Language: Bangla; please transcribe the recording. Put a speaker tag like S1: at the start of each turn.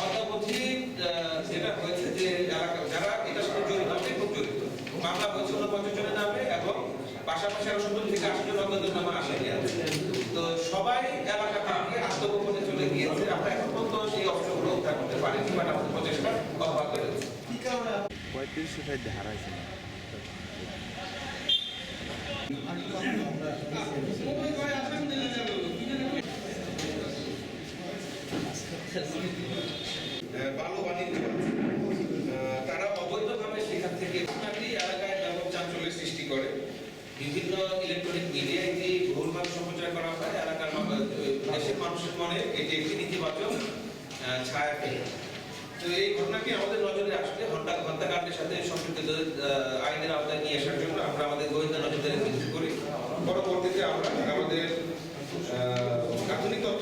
S1: অদ্যাবধি যেটা হয়েছে যে যারা এটার সাথে জড়িত খুব জড়িত মামলা হয়েছে 49 জনের নামে এবং পাশাপাশি আরো 70 থেকে 80 জন অজ্ঞাতের নামে আসেনি। তো সবাই এলাকা থেকে আত্মগোপনে চলে গিয়েছে। আমরা এখন পর্যন্ত সেই অস্ত্রগুলো উদ্ধার করতে পারিনি, বাট আমাদের প্রচেষ্টা অব্যাহত রয়েছে। কি কারণে
S2: 35 হারাইছে
S1: বালু বাণিজ্য তারা অবৈধভাবে সেখান থেকে এলাকায় ব্যাপক চাঞ্চল্যের সৃষ্টি করে। বিভিন্ন ইলেকট্রনিক মিডিয়ায় যে ভুলভাল সম্প্রচার করা হয় এলাকার দেশের মানুষের মনে এটি একটি নেতিবাচক ছায়া ফেলে। তো এই ঘটনাটি আমাদের নজরে আসলে হত্যাকাণ্ডের সাথে সম্পৃক্ত আইনের আওতায় নিয়ে আসার জন্য আমরা আমাদের গোয়েন্দা নজরদারি বৃদ্ধি করি। পরবর্তীতে আমরা আমাদের প্রাথমিক তথ্য